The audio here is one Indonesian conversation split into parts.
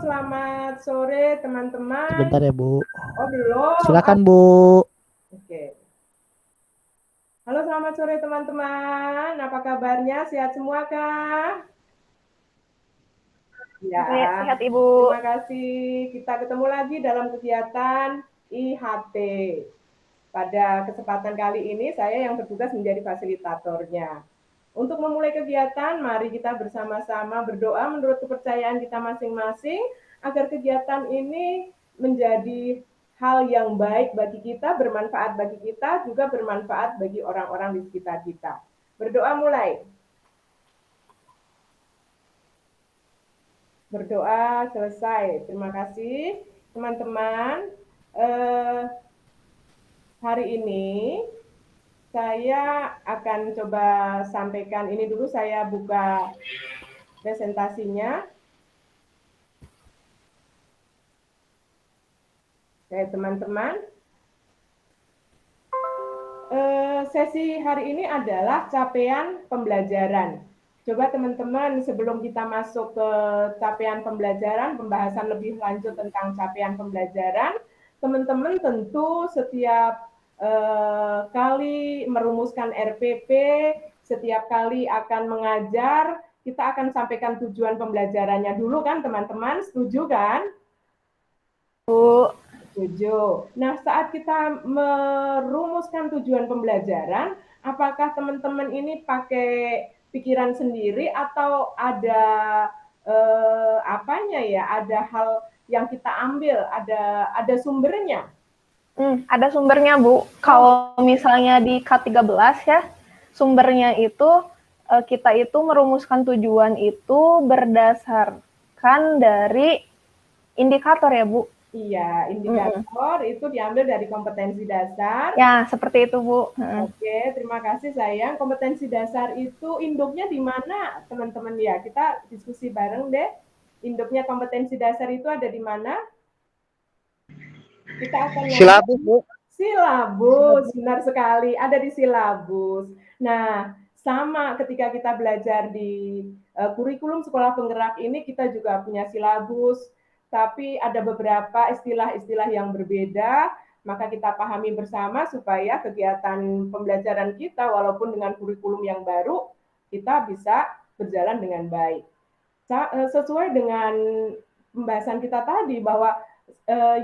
selamat sore teman-teman. Sebentar ya, Bu. Oh, belum. Silakan, Bu. Oke. Halo, selamat sore teman-teman. Apa kabarnya? Sehat semua kah? Ya. Sehat, Ibu. Terima kasih. Kita ketemu lagi dalam kegiatan IHT. Pada kesempatan kali ini saya yang bertugas menjadi fasilitatornya. Untuk memulai kegiatan, mari kita bersama-sama berdoa menurut kepercayaan kita masing-masing agar kegiatan ini menjadi hal yang baik bagi kita, bermanfaat bagi kita, juga bermanfaat bagi orang-orang di sekitar kita. Berdoa mulai. Berdoa selesai. Terima kasih teman-teman. Hari ini saya akan coba sampaikan ini dulu, saya buka presentasinya. Teman-teman, sesi hari ini adalah capaian pembelajaran. Coba teman-teman, sebelum kita masuk ke capaian pembelajaran, pembahasan lebih lanjut tentang capaian pembelajaran, teman-teman tentu setiap kali merumuskan RPP, setiap kali akan mengajar, kita akan sampaikan tujuan pembelajarannya dulu kan teman-teman, setuju kan? Bu. Setuju. Nah, saat kita merumuskan tujuan pembelajaran, apakah teman-teman ini pakai pikiran sendiri atau ada ada hal yang kita ambil, ada sumbernya? Ada sumbernya, Bu. Kalau misalnya di K13 ya, sumbernya itu kita itu merumuskan tujuan itu berdasarkan dari indikator ya, Bu. Iya, indikator itu diambil dari kompetensi dasar. Ya, seperti itu, Bu. Oke, terima kasih sayang. Kompetensi dasar itu induknya di mana, teman-teman ya? Kita diskusi bareng deh. Induknya kompetensi dasar itu ada di mana? Kita akan silabus, Bu. Silabus, benar sekali. Ada di silabus. Nah, sama ketika kita belajar di kurikulum sekolah penggerak ini, kita juga punya silabus, tapi ada beberapa istilah-istilah yang berbeda, maka kita pahami bersama supaya kegiatan pembelajaran kita, walaupun dengan kurikulum yang baru, kita bisa berjalan dengan baik. Sesuai dengan pembahasan kita tadi, bahwa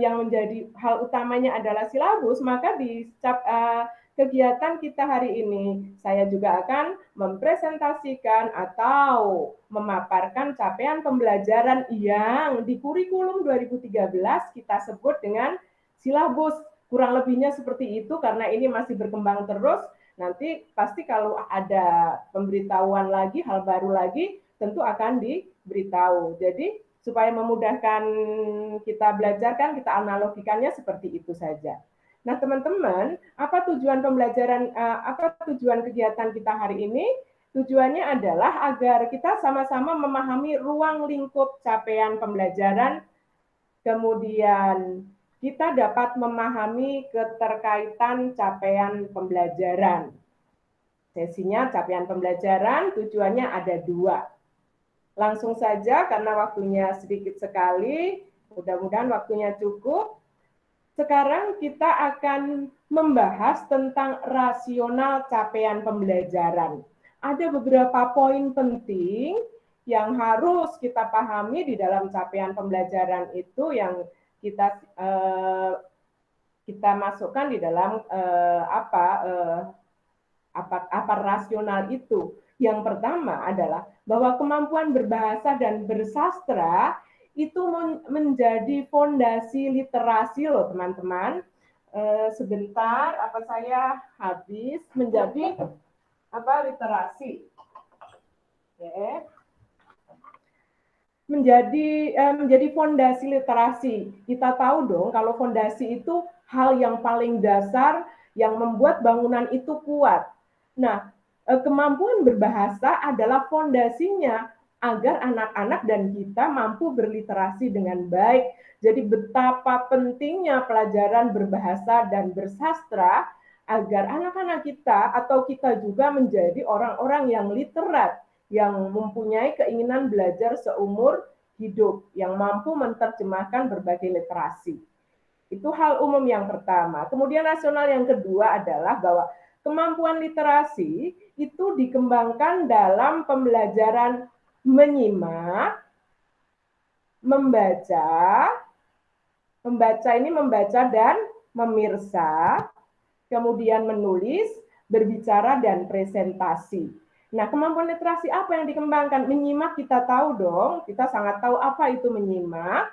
yang menjadi hal utamanya adalah silabus, maka di kegiatan kita hari ini saya juga akan mempresentasikan atau memaparkan capaian pembelajaran yang di kurikulum 2013 kita sebut dengan silabus. Kurang lebihnya seperti itu karena ini masih berkembang terus. Nanti pasti kalau ada pemberitahuan lagi, hal baru lagi, tentu akan diberitahu. Jadi supaya memudahkan kita belajar kan kita analogikannya seperti itu saja. Nah, teman-teman, apa tujuan pembelajaran, apa tujuan kegiatan kita hari ini? Tujuannya adalah agar kita sama-sama memahami ruang lingkup capaian pembelajaran, kemudian kita dapat memahami keterkaitan capaian pembelajaran. Sesinya capaian pembelajaran, tujuannya ada 2. Langsung saja karena waktunya sedikit sekali, mudah-mudahan waktunya cukup. Sekarang kita akan membahas tentang rasional capaian pembelajaran. Ada beberapa poin penting yang harus kita pahami di dalam capaian pembelajaran itu yang kita masukkan di dalam apa rasional itu. Yang pertama adalah bahwa kemampuan berbahasa dan bersastra itu menjadi fondasi literasi loh teman-teman. Sebentar, saya habis menjadi literasi. Menjadi fondasi literasi. Kita tahu dong kalau fondasi itu hal yang paling dasar yang membuat bangunan itu kuat. Nah, kemampuan berbahasa adalah fondasinya agar anak-anak dan kita mampu berliterasi dengan baik. Jadi betapa pentingnya pelajaran berbahasa dan bersastra agar anak-anak kita atau kita juga menjadi orang-orang yang literat, yang mempunyai keinginan belajar seumur hidup yang mampu menerjemahkan berbagai literasi. Itu hal umum yang pertama. Kemudian rasional yang kedua adalah bahwa kemampuan literasi itu dikembangkan dalam pembelajaran menyimak, membaca ini membaca dan memirsa, kemudian menulis, berbicara, dan presentasi. Nah, kemampuan literasi apa yang dikembangkan? Menyimak kita tahu dong, kita sangat tahu apa itu menyimak.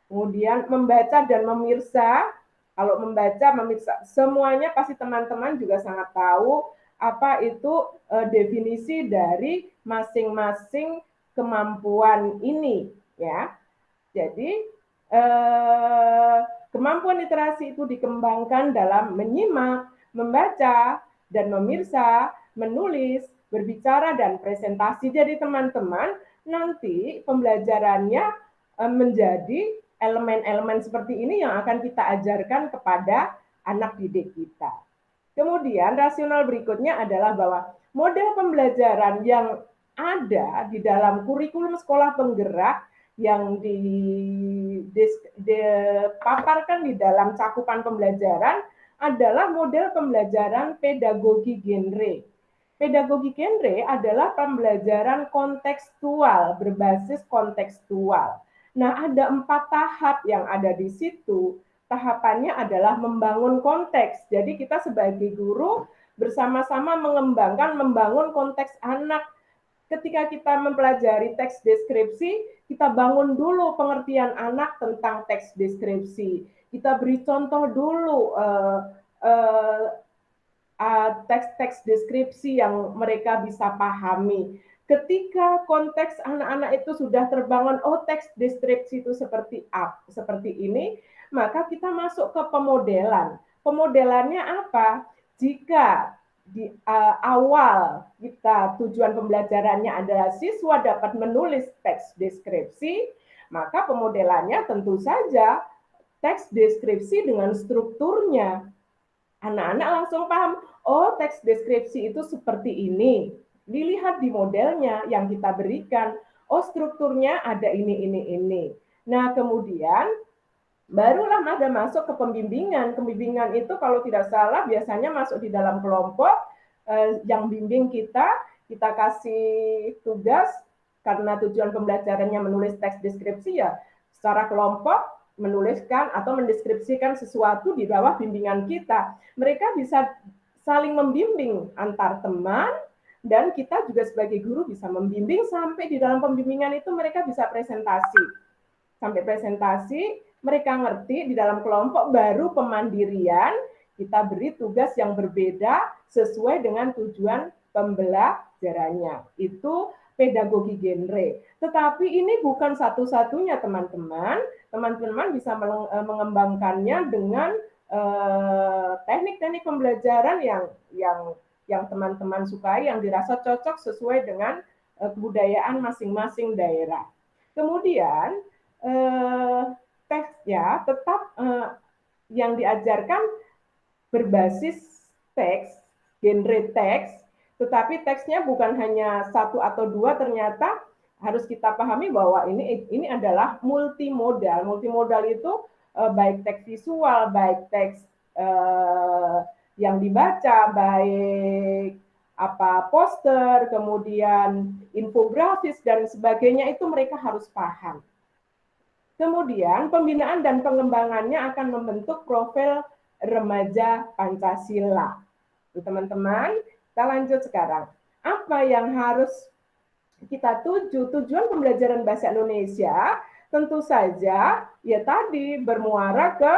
Kemudian membaca dan memirsa, kalau membaca, memirsa, semuanya pasti teman-teman juga sangat tahu apa itu definisi dari masing-masing kemampuan ini, ya. Jadi kemampuan literasi itu dikembangkan dalam menyimak, membaca, dan memirsa, menulis, berbicara, dan presentasi. Jadi teman-teman nanti pembelajarannya menjadi elemen-elemen seperti ini yang akan kita ajarkan kepada anak didik kita. Kemudian rasional berikutnya adalah bahwa model pembelajaran yang ada di dalam kurikulum sekolah penggerak yang dipaparkan di dalam cakupan pembelajaran adalah model pembelajaran pedagogi genre. Pedagogi genre adalah pembelajaran kontekstual, berbasis kontekstual. Nah, ada 4 tahap yang ada di situ. Tahapannya adalah membangun konteks. Jadi kita sebagai guru bersama-sama membangun konteks anak. Ketika kita mempelajari teks deskripsi, kita bangun dulu pengertian anak tentang teks deskripsi. Kita beri contoh dulu teks-teks deskripsi yang mereka bisa pahami. Ketika konteks anak-anak itu sudah terbangun, oh teks deskripsi itu seperti ini, maka kita masuk ke pemodelan. Pemodelannya apa? Jika di awal kita tujuan pembelajarannya adalah siswa dapat menulis teks deskripsi, maka pemodelannya tentu saja teks deskripsi dengan strukturnya. Anak-anak langsung paham, oh teks deskripsi itu seperti ini. Dilihat di modelnya yang kita berikan, oh strukturnya ada ini. Nah, kemudian barulah ada masuk ke pembimbingan. Pembimbingan itu kalau tidak salah biasanya masuk di dalam kelompok yang bimbing kita kasih tugas karena tujuan pembelajarannya menulis teks deskripsi ya secara kelompok menuliskan atau mendeskripsikan sesuatu di bawah bimbingan kita. Mereka bisa saling membimbing antar teman dan kita juga sebagai guru bisa membimbing sampai di dalam pembimbingan itu mereka bisa presentasi. Sampai presentasi, mereka ngerti di dalam kelompok baru pemandirian, kita beri tugas yang berbeda sesuai dengan tujuan pembelajarannya. Itu pedagogi genre. Tetapi ini bukan satu-satunya teman-teman. Teman-teman bisa mengembangkannya dengan teknik-teknik pembelajaran yang teman-teman sukai, yang dirasa cocok sesuai dengan kebudayaan masing-masing daerah. Kemudian teksnya tetap yang diajarkan berbasis teks, genre teks, tetapi teksnya bukan hanya 1 atau 2, ternyata harus kita pahami bahwa ini adalah multimodal. Multimodal itu baik teks visual, baik teks yang dibaca, baik poster, kemudian infografis dan sebagainya, itu mereka harus paham. Kemudian pembinaan dan pengembangannya akan membentuk profil remaja Pancasila. Teman-teman, kita lanjut sekarang. Apa yang harus kita tuju? Tujuan pembelajaran bahasa Indonesia tentu saja ya tadi bermuara ke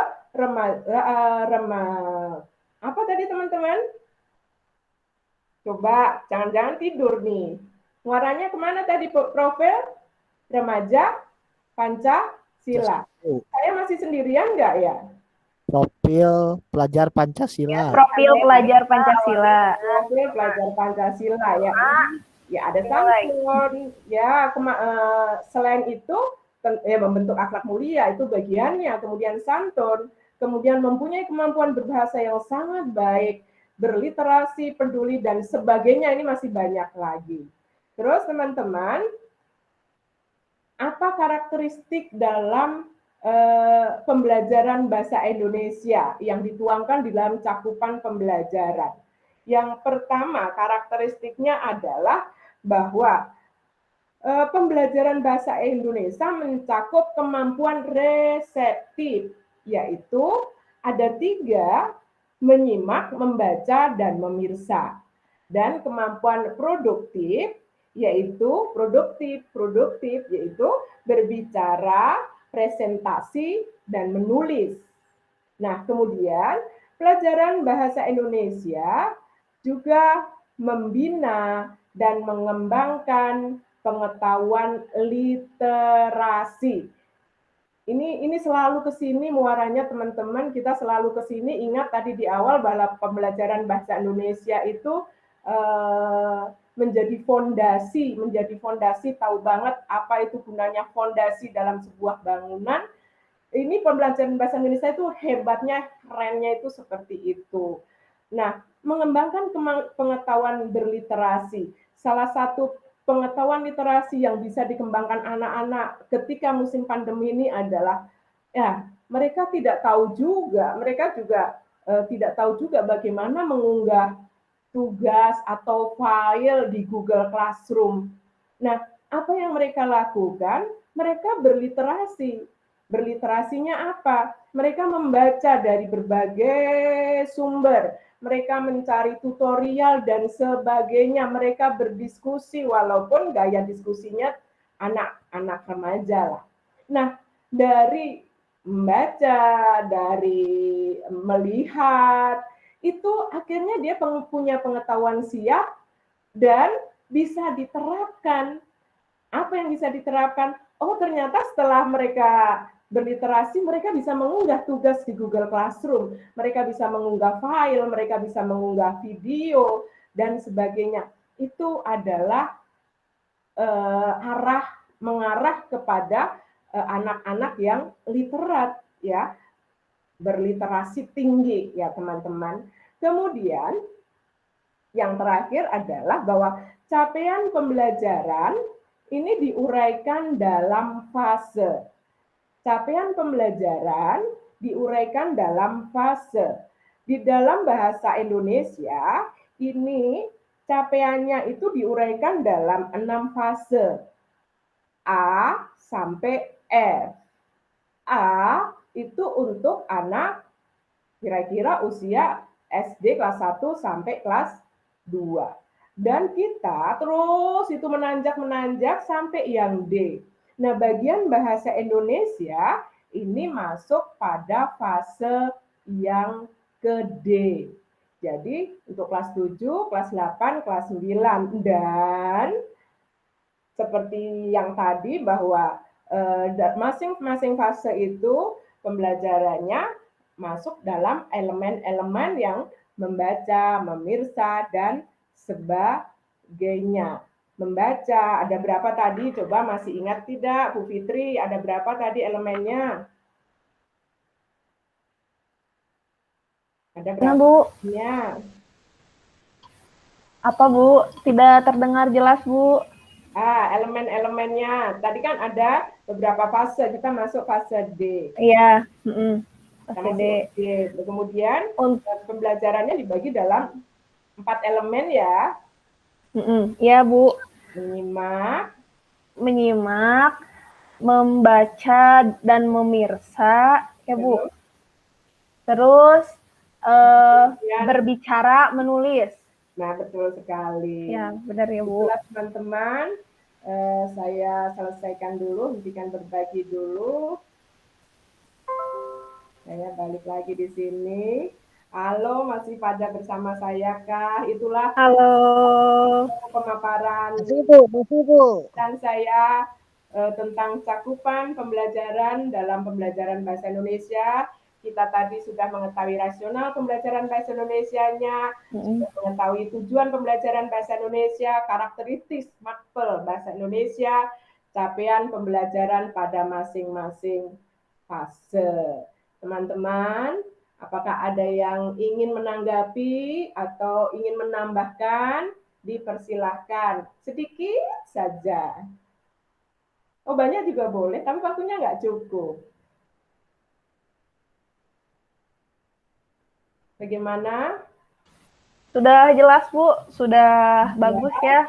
apa tadi teman-teman? Coba, jangan-jangan tidur nih. Muaranya kemana tadi profil remaja Pancasila? Saya masih sendirian nggak ya? Profil pelajar Pancasila. Profil pelajar Pancasila. Profil pelajar Pancasila ya. Ya ada santun. Ya selain itu membentuk akhlak mulia itu bagiannya. Kemudian santun. Kemudian mempunyai kemampuan berbahasa yang sangat baik, berliterasi, peduli dan sebagainya, ini masih banyak lagi. Terus teman-teman, apa karakteristik dalam pembelajaran bahasa Indonesia yang dituangkan di dalam cakupan pembelajaran. Yang pertama, karakteristiknya adalah bahwa pembelajaran bahasa Indonesia mencakup kemampuan reseptif, yaitu ada 3, menyimak, membaca, dan memirsa. Dan kemampuan produktif, yaitu yaitu berbicara, presentasi, dan menulis. Nah, kemudian pelajaran bahasa Indonesia juga membina dan mengembangkan pengetahuan literasi. Ini selalu ke sini muaranya teman-teman, kita selalu ke sini. Ingat tadi di awal bahwa pembelajaran bahasa Indonesia itu menjadi fondasi, tahu banget apa itu gunanya fondasi dalam sebuah bangunan. Ini pembelajaran bahasa Indonesia itu hebatnya, kerennya itu seperti itu. Nah, mengembangkan pengetahuan berliterasi. Salah satu pengetahuan literasi yang bisa dikembangkan anak-anak ketika musim pandemi ini adalah ya, mereka tidak tahu juga, tidak tahu juga bagaimana mengunggah tugas atau file di Google Classroom. Nah, apa yang mereka lakukan? Mereka berliterasi. Berliterasinya apa? Mereka membaca dari berbagai sumber. Mereka mencari tutorial dan sebagainya. Mereka berdiskusi walaupun gaya diskusinya anak-anak remaja lah. Nah, dari membaca, dari melihat, itu akhirnya dia punya pengetahuan siap dan bisa diterapkan. Apa yang bisa diterapkan? Oh, ternyata setelah mereka berliterasi, mereka bisa mengunggah tugas di Google Classroom, mereka bisa mengunggah file, mereka bisa mengunggah video, dan sebagainya. Itu adalah mengarah kepada anak-anak yang literat, ya, berliterasi tinggi, ya teman-teman. Kemudian yang terakhir adalah bahwa capaian pembelajaran ini diuraikan dalam fase. Capaian pembelajaran diuraikan dalam fase. Di dalam bahasa Indonesia, ini capaiannya itu diuraikan dalam 6 fase. A sampai F. A itu untuk anak kira-kira usia SD kelas 1 sampai kelas 2. Dan kita terus itu menanjak sampai yang D. Nah, bagian bahasa Indonesia ini masuk pada fase yang ke D. Jadi, untuk kelas 7, kelas 8, kelas 9. Dan seperti yang tadi bahwa masing-masing fase itu pembelajarannya masuk dalam elemen-elemen yang membaca, memirsa, dan sebagainya. Membaca, ada berapa tadi? Coba masih ingat tidak, Bu Fitri? Ada berapa tadi elemennya? Ada berapa? Bu? Ya. Apa, Bu? Tidak terdengar jelas, Bu. Elemen-elemennya. Tadi kan ada beberapa fase. Kita masuk fase D. Iya. Fase D. Kemudian pembelajarannya dibagi dalam 4 elemen ya. Iya, Bu. Menyimak, membaca dan memirsa, ya Bu. Terus berbicara, menulis. Nah, betul sekali. Ya, benar ya Bu. Itulah teman-teman, saya selesaikan dulu, hentikan berbagi dulu. Saya balik lagi di sini. Halo, masih pada bersama saya kah? Itulah halo pemaparan masih Bu. Dan saya tentang cakupan pembelajaran dalam pembelajaran bahasa Indonesia. Kita tadi sudah mengetahui rasional pembelajaran bahasa Indonesianya, sudah mengetahui tujuan pembelajaran bahasa Indonesia, karakteristik makpel bahasa Indonesia, capaian pembelajaran pada masing-masing fase. Teman-teman, apakah ada yang ingin menanggapi atau ingin menambahkan? Dipersilahkan sedikit saja. Oh, banyak juga boleh, tapi waktunya nggak cukup. Bagaimana? Sudah jelas, Bu. Sudah Ya. bagus ya.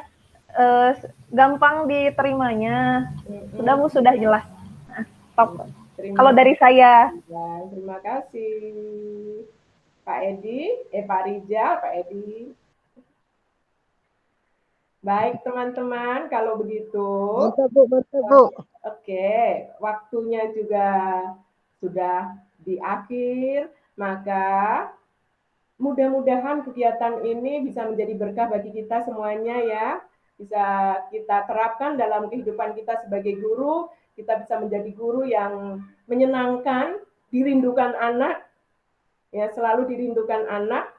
Gampang diterimanya. Sudah, Bu, sudah jelas. Nah, top. Kalau dari saya. Terima kasih. Pak Edi, Pak Rijal, Pak Edi. Baik, teman-teman, kalau begitu. Mantap, Bu, mantap, Bu. Oke, waktunya juga sudah di akhir, maka mudah-mudahan kegiatan ini bisa menjadi berkah bagi kita semuanya ya. Bisa kita terapkan dalam kehidupan kita sebagai guru, kita bisa menjadi guru yang menyenangkan, dirindukan anak, ya selalu dirindukan anak,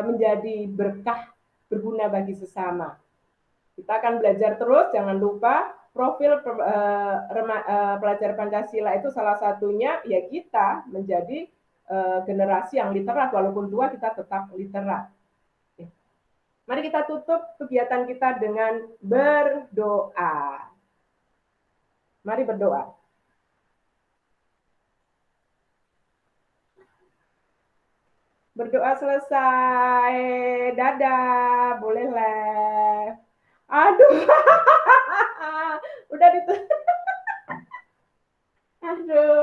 menjadi berkah, berguna bagi sesama. Kita akan belajar terus, jangan lupa profil pelajar Pancasila itu salah satunya ya kita menjadi generasi yang literat, walaupun tua kita tetap literat. Mari kita tutup kegiatan kita dengan berdoa. Mari berdoa. Berdoa selesai. Dadah, bolehlah. Aduh. Udah ditutup. Aduh.